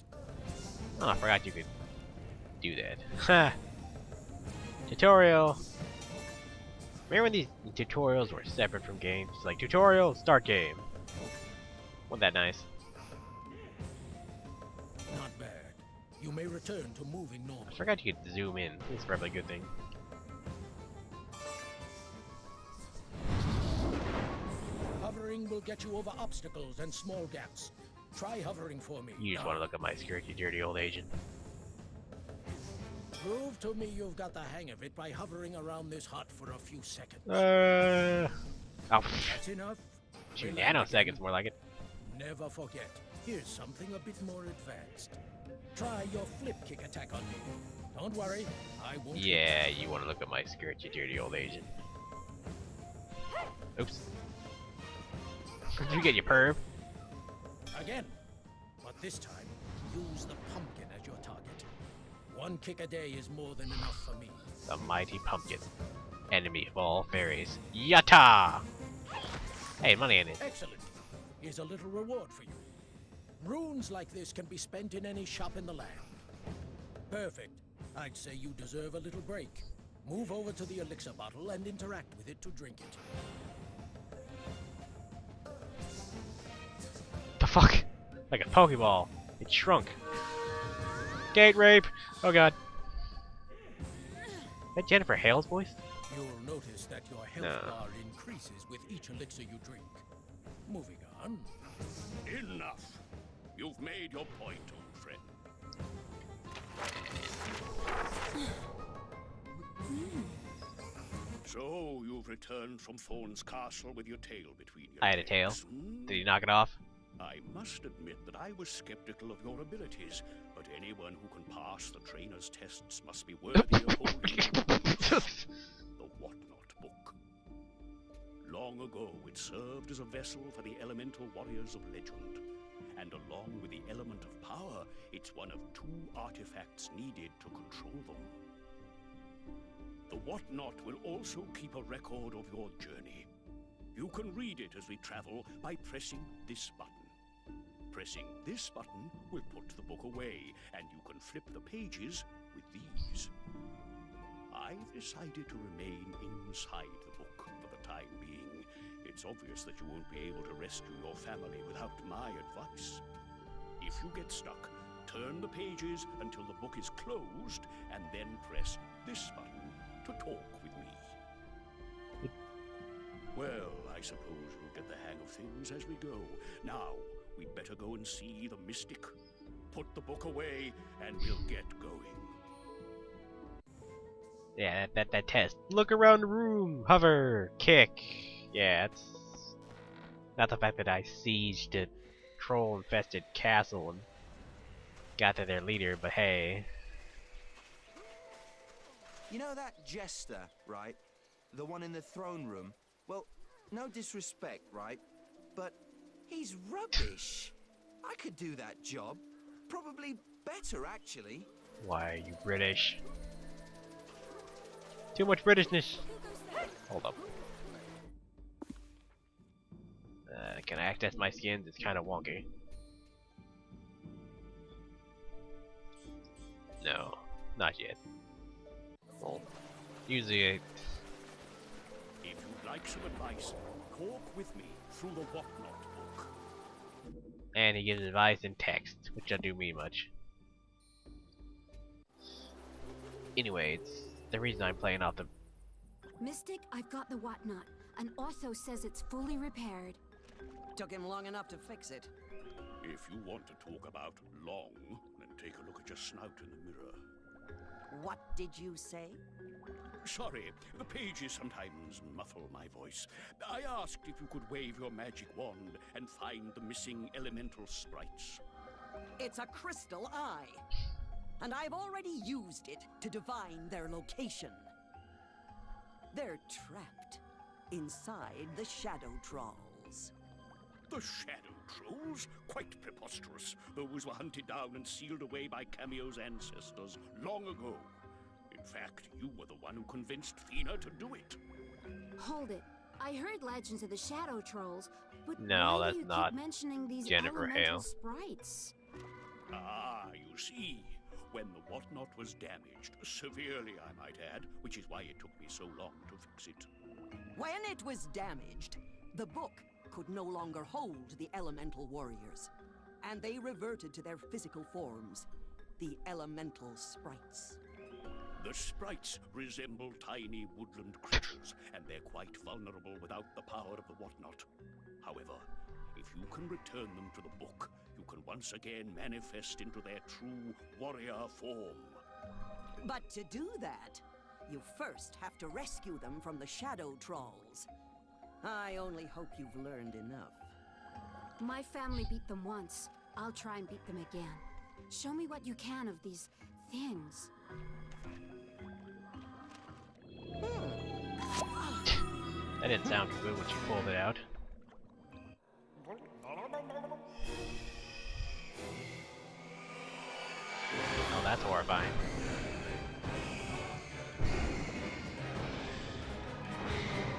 use. Oh, I forgot you could do that. Ha! Tutorial! Remember when these tutorials were separate from games? Like, tutorial, start game. Wasn't that nice? Not bad. You may return to moving I normally. forgot you could zoom in. It's probably a good thing. Hovering will get you over obstacles and small gaps. Try hovering for me. You just want to look at my skirt, you dirty old agent. Prove to me you've got the hang of it by hovering around this hut for a few seconds. Oh, That's enough. few Relax nanoseconds, again. more like it. Never forget. Here's something a bit more advanced. Try your flip kick attack on me. Don't worry, I won't. Yeah, you want to look at my skirt, you dirty old agent. Oops. Did you get your perm? Again, but this time, use the pumpkin as your target. One kick a day is more than enough for me. The mighty pumpkin. Enemy of all fairies. Yatta! Hey, money in it. Excellent. Here's a little reward for you. Runes like this can be spent in any shop in the land. Perfect. I'd say you deserve a little break. Move over to the elixir bottle and interact with it to drink it. The fuck? Like a Pokeball. It shrunk. Date rape! Oh god. Is that Jennifer Hale's voice? You'll notice that your health bar increases with each elixir you drink. Moving on. Enough. You've made your point, old friend. So, you've returned from Thorn's castle with your tail between your I had a tail. legs, hmm? Did he knock it off? I must admit that I was skeptical of your abilities, but anyone who can pass the trainer's tests must be worthy of holding the Whatnot book. Long ago, it served as a vessel for the elemental warriors of legend, and along with the element of power, it's one of two artifacts needed to control them. The Whatnot will also keep a record of your journey. You can read it as we travel by pressing this button. Pressing this button will put the book away, and you can flip the pages with these. I've decided to remain inside the book for the time being. It's obvious that you won't be able to rescue your family without my advice. If you get stuck, turn the pages until the book is closed, and then press this button to talk with me. Well, I suppose we'll get the hang of things as we go. Now, we'd better go and see the mystic. Put the book away, and we'll get going. Yeah, that test. Look around the room. Hover. Kick. Yeah, it's not the fact that I sieged a troll-infested castle and got to their leader, but hey. You know that jester, right? The one in the throne room? Well, no disrespect, right? But he's rubbish. I could do that job. Probably better, actually. Why are you British? Too much Britishness. Hold up. Can I access my skins? It's kind of wonky. No, not yet. Well, usually If you'd like some advice, walk with me through the Whatnot book. and he gives advice in text, which doesn't do me much. Anyway, it's the reason I'm playing off the... Mystic, I've got the whatnot, and also says it's fully repaired. Took him long enough to fix it. If you want to talk about long, then take a look at your snout in the mirror. What did you say? Sorry, the pages sometimes muffle my voice. I asked if you could wave your magic wand and find the missing elemental sprites. It's a crystal eye. And I've already used it to divine their location. They're trapped inside the Shadow Trolls. The Shadow Trolls? Quite preposterous. Those were hunted down and sealed away by Kameo's ancestors long ago. In fact, you were the one who convinced Fina to do it. Hold it. I heard legends of the Shadow Trolls, but No, why that's do you not keep mentioning these Jennifer elemental Hale. sprites? Ah, you see, when the whatnot was damaged, severely I might add, which is why it took me so long to fix it. When it was damaged, the book could no longer hold the elemental warriors, and they reverted to their physical forms, the elemental sprites. The sprites resemble tiny woodland creatures, and they're quite vulnerable without the power of the whatnot. However, if you can return them to the book, you can once again manifest into their true warrior form. But to do that, you first have to rescue them from the shadow trolls. I only hope you've learned enough. My family beat them once. I'll try and beat them again. Show me what you can of these things. That didn't sound good when she pulled it out. Oh, that's horrifying.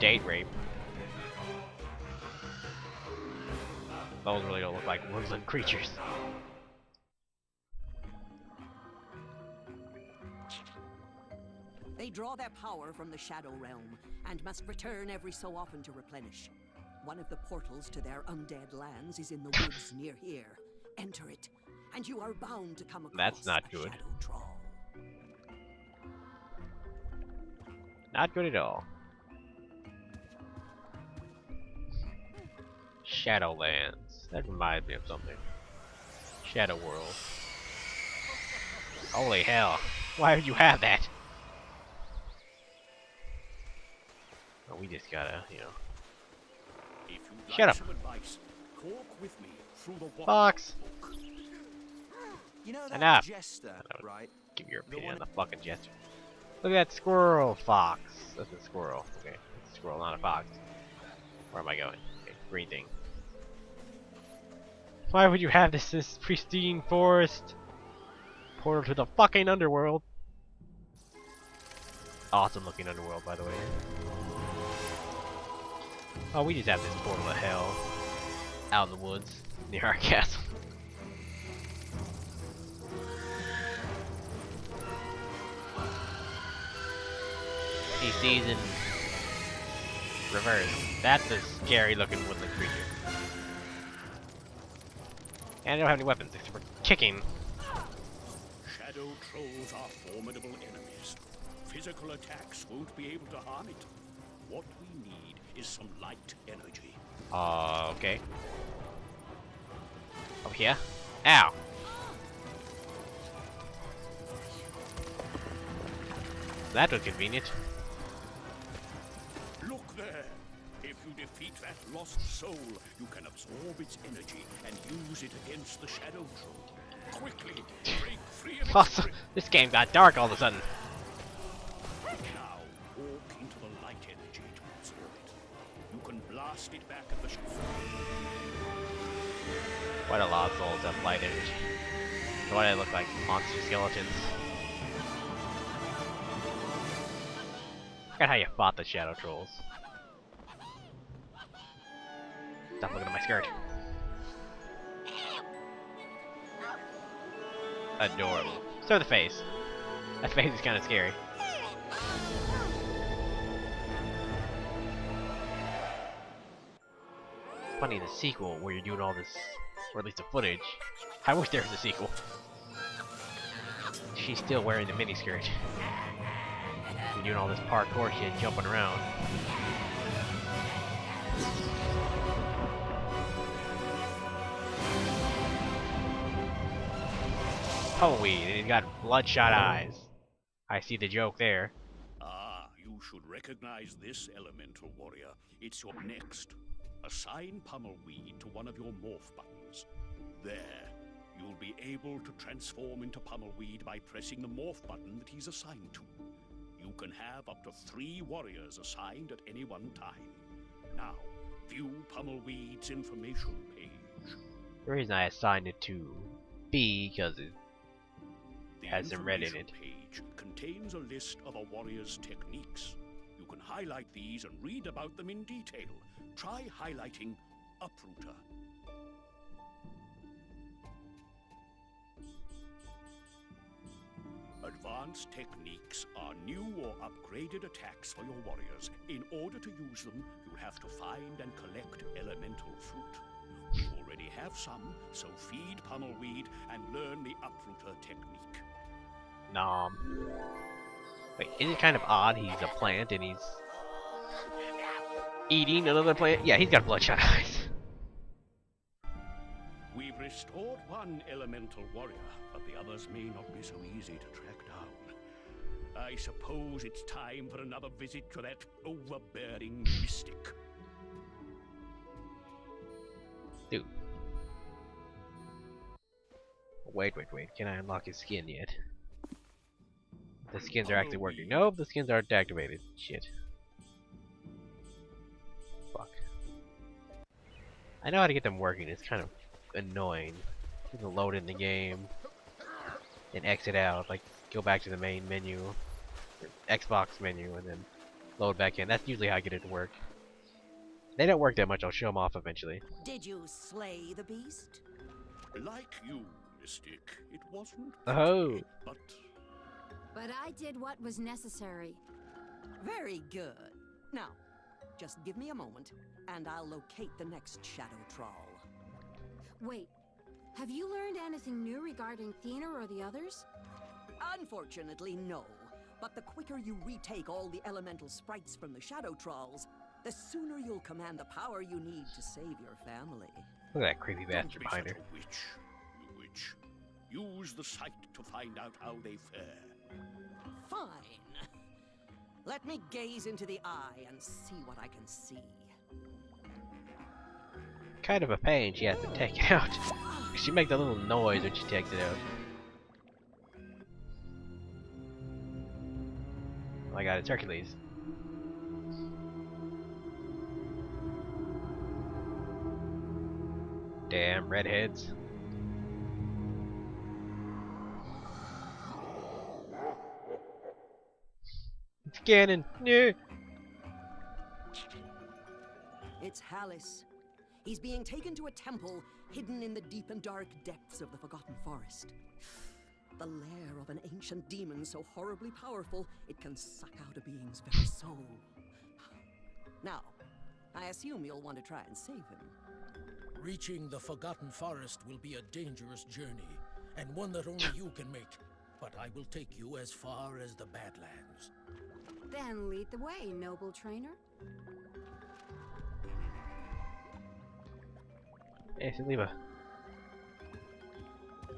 Date rape. Those really don't look like woodland creatures. They draw their power from the Shadow Realm, and must return every so often to replenish. One of the portals to their undead lands is in the woods near here. Enter it, and you are bound to come across That's not a good. shadow troll. Not good at all. Shadowlands. That reminds me of something. Shadow World. Holy hell. Why would you have that? Oh, we just gotta, you know. If you'd Shut like up. some advice, talk with me through the whatnot Fox! book. You know that Enough. jester, right? Give your The opinion on one- the fucking jester. Look at that squirrel, Fox. That's a squirrel. Okay, it's a squirrel, not a fox. Where am I going? Okay, green thing. Why would you have this pristine forest? Portal to the fucking underworld. Awesome looking underworld, by the way. Oh, we just have this portal to hell. Out in the woods, near our castle. He sees in reverse. That's a scary looking woodland creature. And I don't have any weapons except for kicking. Shadow trolls are formidable enemies. Physical attacks won't be able to harm it. What we need is some light energy. Okay. Over here. Ow! That was convenient. Look there! If you defeat that lost soul, you can absorb its energy and use it against the shadow troll. Quickly, break free of its Awesome. grip. This game got dark all of a sudden. Now, walk into the light energy to absorb it. You can blast it back at the shadow. Quite a lot of souls have light energy. Why do they look like monster skeletons? Look at how you fought the shadow trolls. Stop looking at my skirt. Adorable. So the face. That face is kind of scary. Funny, the sequel where you're doing all this, or at least the footage. I wish there was a sequel. She's still wearing the miniskirt. You're doing all this parkour shit, jumping around. Holy, he's got bloodshot eyes. I see the joke there. Ah, you should recognize this elemental warrior. It's your next. Assign Pummelweed to one of your morph buttons. There, you'll be able to transform into Pummelweed by pressing the morph button that he's assigned to. You can have up to 3 warriors assigned at any one time. Now, view Pummelweed's information page. The reason I assigned it to B because it The has some red in information it. page contains a list of a warrior's techniques. You can highlight these and read about them in detail. Try highlighting Uprooter. Advanced techniques are new or upgraded attacks for your warriors. In order to use them, you'll have to find and collect elemental fruit. You already have some, so feed Pummelweed and learn the uprooter technique. Nom. Wait, isn't it kind of odd he's a plant and he's eating another plant? Yeah, he's got bloodshot eyes. We've restored one elemental warrior, but the others may not be so easy to track down. I suppose it's time for another visit to that overbearing mystic. Dude. Wait. Can I unlock his skin yet? The skins are actually working. Nope, the skins aren't activated. Shit. Fuck. I know how to get them working. It's kind of annoying. You can load in the game and exit out. Like, go back to the main menu, Xbox menu, and then load back in. That's usually how I get it to work. They don't work that much. I'll show them off eventually. Did you slay the beast? Like you, Mystic, it wasn't Oh. pretty, But I did what was necessary. Very good. Now, just give me a moment, and I'll locate the next shadow trawl. Wait, have you learned anything new regarding Thena or the others? Unfortunately, no. But the quicker you retake all the elemental sprites from the shadow trolls, the sooner you'll command the power you need to save your family. Look at that creepy Don't bastard be behind such her. a witch, you witch. Use the sight to find out how they fare. Fine. Let me gaze into the eye and see what I can see. Kind of a pain she has to take it out. She makes a little noise when she takes it out. Oh my god, it's Hercules. Damn redheads. It's Ganon. No. It's Hallis. He's being taken to a temple hidden in the deep and dark depths of the Forgotten Forest. The lair of an ancient demon so horribly powerful it can suck out a being's very soul. Now, I assume you'll want to try and save him. Reaching the Forgotten Forest will be a dangerous journey, and one that only you can make. But I will take you as far as the Badlands. Then lead the way, noble trainer. Hey, so leave a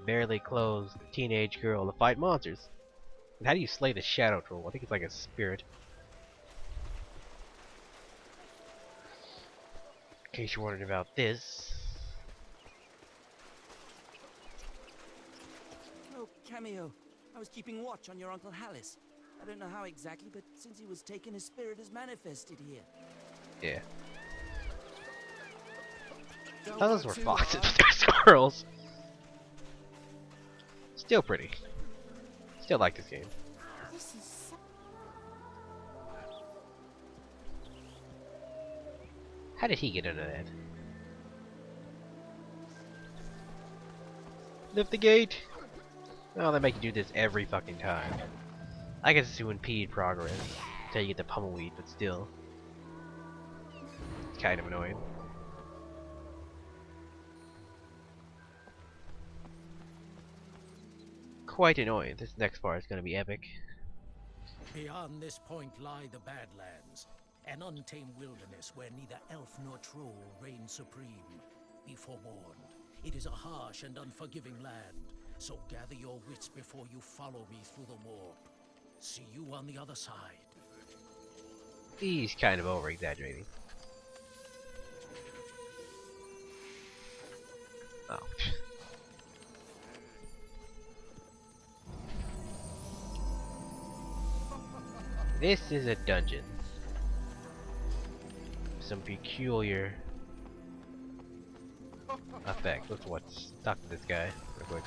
barely clothed teenage girl to fight monsters. And how do you slay the shadow troll? I think it's like a spirit. In case you're wondering about this. Oh, Kameo. I was keeping watch on your Uncle Hallis. I don't know how exactly, but since he was taken, his spirit has manifested here. Yeah. Don't Those go were too foxes, hard. but they're squirrels. Still pretty. Still like this game. This is so... How did he get into that? Lift the gate! Oh, they make you do this every fucking time. I guess it's to impede progress until you get the pummelweed, but still. It's kind of annoying. Quite annoying. This next part is gonna be epic. Beyond this point lie the Badlands, an untamed wilderness where neither elf nor troll reign supreme. Be forewarned, it is a harsh and unforgiving land, so gather your wits before you follow me through the warp. See you on the other side. He's kind of over-exaggerating. Oh. This is a dungeon. Some peculiar effect. Let's stuck to this guy real quick.